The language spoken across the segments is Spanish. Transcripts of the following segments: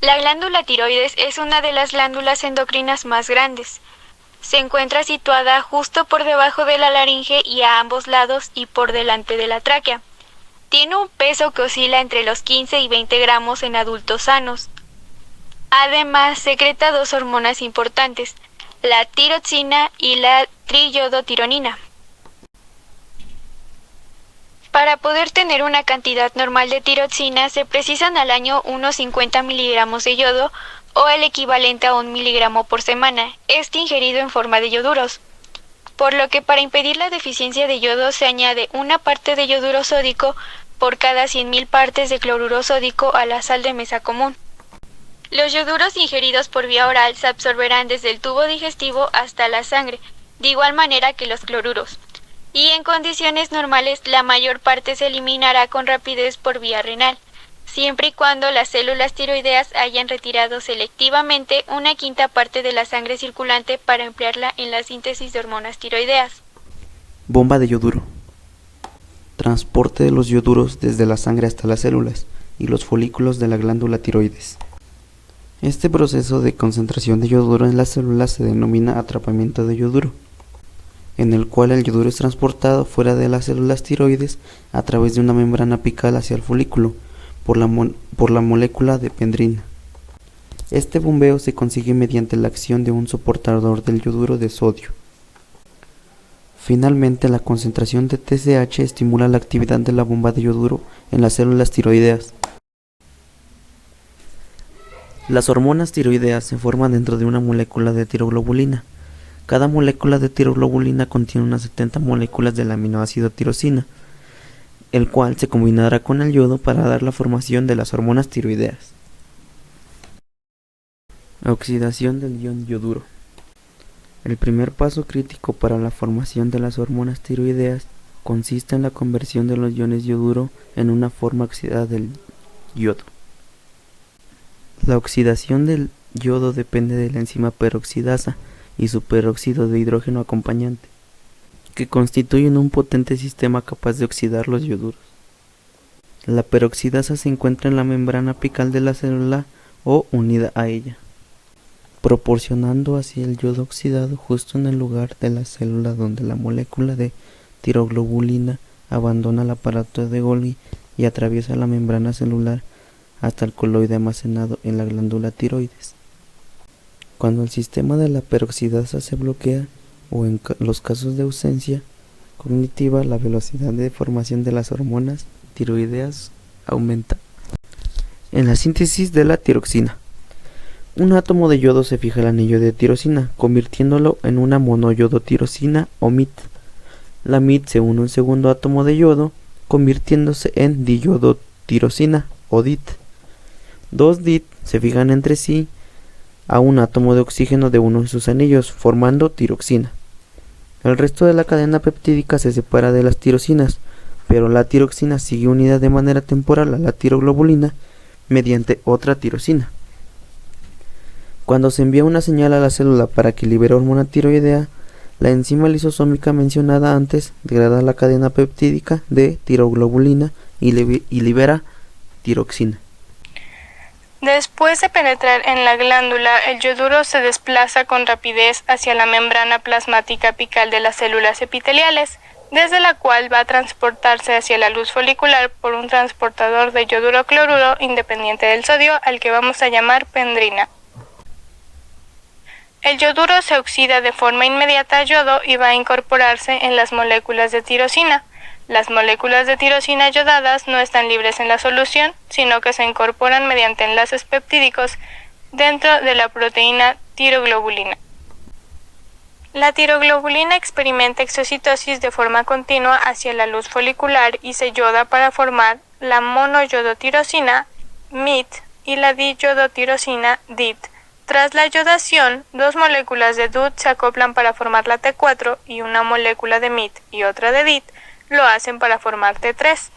La glándula tiroides es una de las glándulas endocrinas más grandes. Se encuentra situada justo por debajo de la laringe y a ambos lados y por delante de la tráquea. Tiene un peso que oscila entre los 15 y 20 gramos en adultos sanos. Además, secreta dos hormonas importantes, la tiroxina y la triiodotironina. Para poder tener una cantidad normal de tiroxina se precisan al año unos 50 miligramos de yodo o el equivalente a 1 miligramo por semana, ingerido en forma de ioduros. Por lo que para impedir la deficiencia de yodo se añade una parte de yoduro sódico por cada 100.000 partes de cloruro sódico a la sal de mesa común. Los yoduros ingeridos por vía oral se absorberán desde el tubo digestivo hasta la sangre, de igual manera que los cloruros. Y en condiciones normales la mayor parte se eliminará con rapidez por vía renal, siempre y cuando las células tiroideas hayan retirado selectivamente una quinta parte de la sangre circulante para emplearla en la síntesis de hormonas tiroideas. Bomba de yoduro. Transporte de los yoduros desde la sangre hasta las células y los folículos de la glándula tiroides. Este proceso de concentración de yoduro en las células se denomina atrapamiento de yoduro, en el cual el yoduro es transportado fuera de las células tiroides a través de una membrana apical hacia el folículo por la molécula de pendrina. Este bombeo se consigue mediante la acción de un soportador del yoduro de sodio. Finalmente, la concentración de TSH estimula la actividad de la bomba de yoduro en las células tiroideas. Las hormonas tiroideas se forman dentro de una molécula de tiroglobulina. Cada molécula de tiroglobulina contiene unas 70 moléculas del aminoácido tirosina, el cual se combinará con el yodo para dar la formación de las hormonas tiroideas. Oxidación del ion yoduro. El primer paso crítico para la formación de las hormonas tiroideas consiste en la conversión de los iones yoduro en una forma oxidada del yodo. La oxidación del yodo depende de la enzima peroxidasa y su peróxido de hidrógeno acompañante, que constituyen un potente sistema capaz de oxidar los yoduros. La peroxidasa se encuentra en la membrana apical de la célula o unida a ella, proporcionando así el yodo oxidado justo en el lugar de la célula donde la molécula de tiroglobulina abandona el aparato de Golgi y atraviesa la membrana celular hasta el coloide almacenado en la glándula tiroides. Cuando el sistema de la peroxidasa se bloquea, o en los casos de ausencia cognitiva, la velocidad de formación de las hormonas tiroideas aumenta. En la síntesis de la tiroxina, un átomo de yodo se fija al anillo de tirosina, convirtiéndolo en una monoyodotirosina o MIT. La MIT se une a un segundo átomo de yodo, convirtiéndose en diyodotirosina o DIT. Dos DIT se fijan entre sí a un átomo de oxígeno de uno de sus anillos, formando tiroxina. El resto de la cadena peptídica se separa de las tirosinas, pero la tiroxina sigue unida de manera temporal a la tiroglobulina mediante otra tirosina. Cuando se envía una señal a la célula para que libere hormona tiroidea, la enzima lisosómica mencionada antes degrada la cadena peptídica de tiroglobulina y libera tiroxina. Después de penetrar en la glándula, el yoduro se desplaza con rapidez hacia la membrana plasmática apical de las células epiteliales, desde la cual va a transportarse hacia la luz folicular por un transportador de yoduro cloruro independiente del sodio, al que vamos a llamar pendrina. El yoduro se oxida de forma inmediata a yodo y va a incorporarse en las moléculas de tirosina. Las moléculas de tirosina yodadas no están libres en la solución, sino que se incorporan mediante enlaces peptídicos dentro de la proteína tiroglobulina. La tiroglobulina experimenta exocitosis de forma continua hacia la luz folicular y se yoda para formar la monoyodotirosina, MIT, y la diyodotirosina, DIT. Tras la yodación, dos moléculas de DUT se acoplan para formar la T4 y una molécula de MIT y otra de DIT lo hacen para formar T3.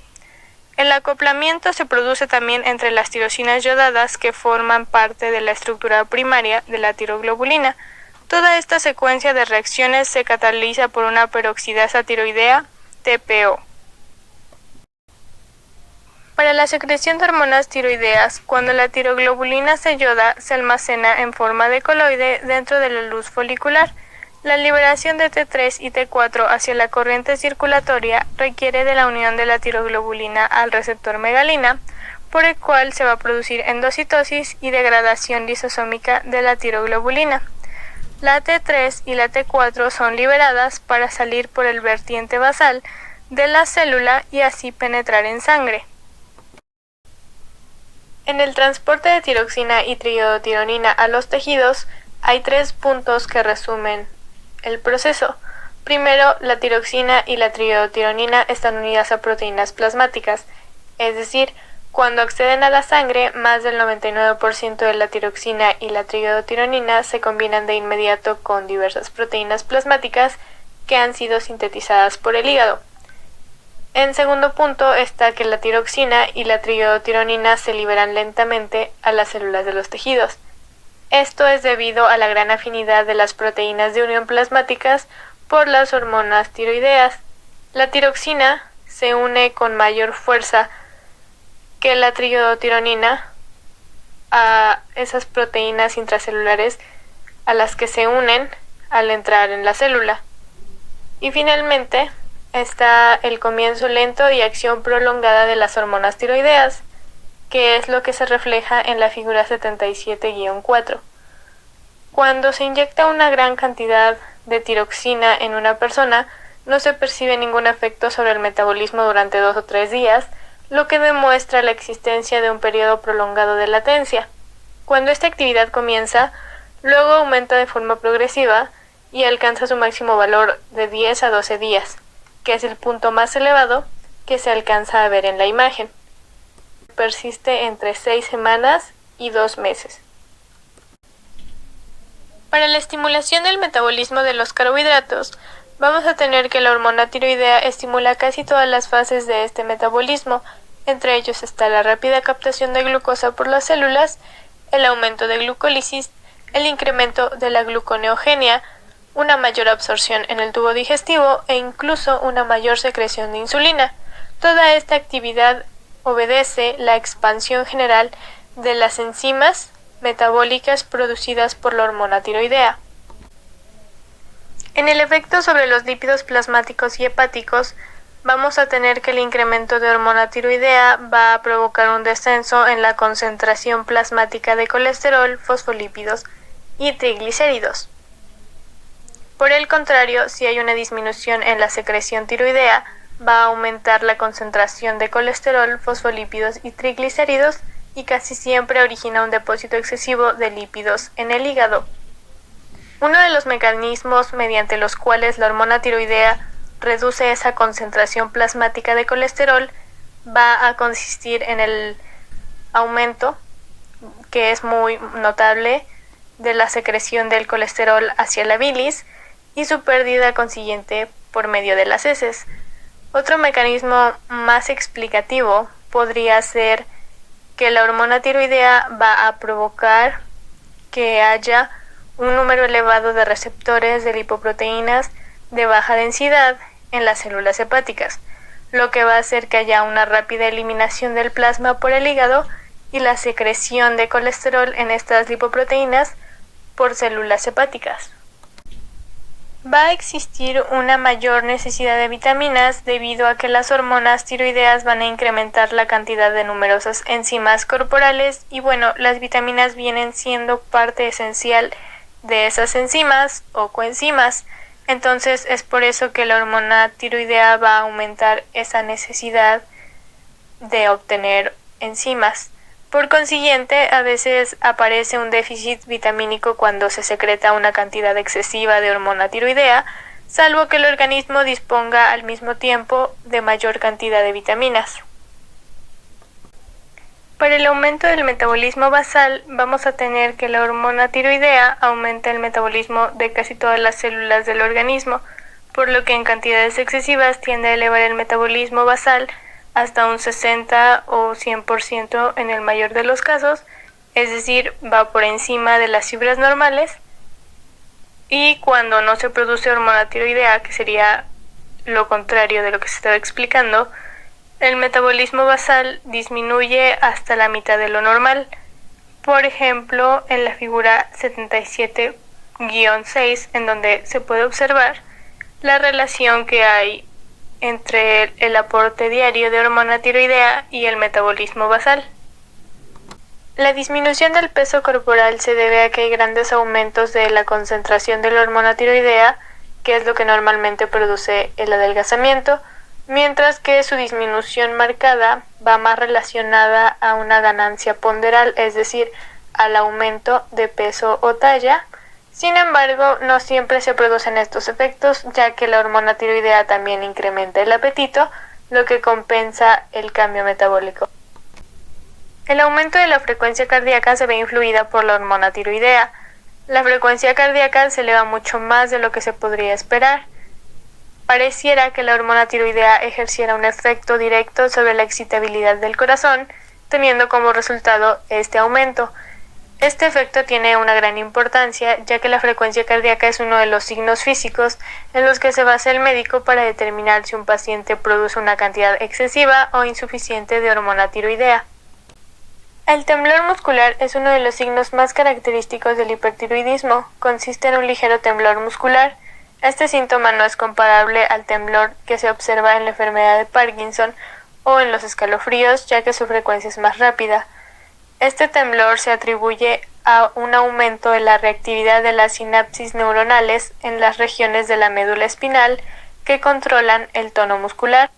El acoplamiento se produce también entre las tirosinas yodadas que forman parte de la estructura primaria de la tiroglobulina. Toda esta secuencia de reacciones se cataliza por una peroxidasa tiroidea, TPO. Para la secreción de hormonas tiroideas, cuando la tiroglobulina se yoda, se almacena en forma de coloide dentro de la luz folicular. La liberación de T3 y T4 hacia la corriente circulatoria requiere de la unión de la tiroglobulina al receptor megalina, por el cual se va a producir endocitosis y degradación lisosómica de la tiroglobulina. La T3 y la T4 son liberadas para salir por el vertiente basal de la célula y así penetrar en sangre. En el transporte de tiroxina y triiodotironina a los tejidos, hay 3 puntos que resumen el proceso. Primero, la tiroxina y la triiodotironina están unidas a proteínas plasmáticas, es decir, cuando acceden a la sangre, más del 99% de la tiroxina y la triiodotironina se combinan de inmediato con diversas proteínas plasmáticas que han sido sintetizadas por el hígado. En segundo punto está que la tiroxina y la triiodotironina se liberan lentamente a las células de los tejidos. Esto es debido a la gran afinidad de las proteínas de unión plasmáticas por las hormonas tiroideas. La tiroxina se une con mayor fuerza que la triiodotironina a esas proteínas intracelulares a las que se unen al entrar en la célula. Y finalmente está el comienzo lento y acción prolongada de las hormonas tiroideas, que es lo que se refleja en la figura 77-4. Cuando se inyecta una gran cantidad de tiroxina en una persona, no se percibe ningún efecto sobre el metabolismo durante 2 o 3 días, lo que demuestra la existencia de un periodo prolongado de latencia. Cuando esta actividad comienza, luego aumenta de forma progresiva y alcanza su máximo valor de 10 a 12 días, que es el punto más elevado que se alcanza a ver en la imagen. Persiste entre 6 semanas y 2 meses. Para la estimulación del metabolismo de los carbohidratos, vamos a tener que la hormona tiroidea estimula casi todas las fases de este metabolismo. Entre ellos está la rápida captación de glucosa por las células, el aumento de glucólisis, el incremento de la gluconeogenia, una mayor absorción en el tubo digestivo e incluso una mayor secreción de insulina. Toda esta actividad obedece la expansión general de las enzimas metabólicas producidas por la hormona tiroidea. En el efecto sobre los lípidos plasmáticos y hepáticos, vamos a tener que el incremento de hormona tiroidea va a provocar un descenso en la concentración plasmática de colesterol, fosfolípidos y triglicéridos. Por el contrario, si hay una disminución en la secreción tiroidea, va a aumentar la concentración de colesterol, fosfolípidos y triglicéridos y casi siempre origina un depósito excesivo de lípidos en el hígado. Uno de los mecanismos mediante los cuales la hormona tiroidea reduce esa concentración plasmática de colesterol va a consistir en el aumento, que es muy notable, de la secreción del colesterol hacia la bilis y su pérdida consiguiente por medio de las heces. Otro mecanismo más explicativo podría ser que la hormona tiroidea va a provocar que haya un número elevado de receptores de lipoproteínas de baja densidad en las células hepáticas, lo que va a hacer que haya una rápida eliminación del plasma por el hígado y la secreción de colesterol en estas lipoproteínas por células hepáticas. Va a existir una mayor necesidad de vitaminas debido a que las hormonas tiroideas van a incrementar la cantidad de numerosas enzimas corporales y las vitaminas vienen siendo parte esencial de esas enzimas o coenzimas. Entonces es por eso que la hormona tiroidea va a aumentar esa necesidad de obtener enzimas. Por consiguiente, a veces aparece un déficit vitamínico cuando se secreta una cantidad excesiva de hormona tiroidea, salvo que el organismo disponga al mismo tiempo de mayor cantidad de vitaminas. Para el aumento del metabolismo basal, vamos a tener que la hormona tiroidea aumenta el metabolismo de casi todas las células del organismo, por lo que en cantidades excesivas tiende a elevar el metabolismo basal hasta un 60 o 100% en el mayor de los casos, es decir, va por encima de las cifras normales, y cuando no se produce hormona tiroidea, que sería lo contrario de lo que se estaba explicando, El metabolismo basal disminuye hasta la mitad de lo normal. Por ejemplo, en la figura 77-6, en donde se puede observar la relación que hay entre el aporte diario de hormona tiroidea y el metabolismo basal. La disminución del peso corporal se debe a que hay grandes aumentos de la concentración de la hormona tiroidea, que es lo que normalmente produce el adelgazamiento, mientras que su disminución marcada va más relacionada a una ganancia ponderal, es decir, al aumento de peso o talla. Sin embargo, no siempre se producen estos efectos, ya que la hormona tiroidea también incrementa el apetito, lo que compensa el cambio metabólico. El aumento de la frecuencia cardíaca se ve influida por la hormona tiroidea. La frecuencia cardíaca se eleva mucho más de lo que se podría esperar. Pareciera que la hormona tiroidea ejerciera un efecto directo sobre la excitabilidad del corazón, teniendo como resultado este aumento. Este efecto tiene una gran importancia, ya que la frecuencia cardíaca es uno de los signos físicos en los que se basa el médico para determinar si un paciente produce una cantidad excesiva o insuficiente de hormona tiroidea. El temblor muscular es uno de los signos más característicos del hipertiroidismo. Consiste en un ligero temblor muscular. Este síntoma no es comparable al temblor que se observa en la enfermedad de Parkinson o en los escalofríos, ya que su frecuencia es más rápida. Este temblor se atribuye a un aumento de la reactividad de las sinapsis neuronales en las regiones de la médula espinal que controlan el tono muscular.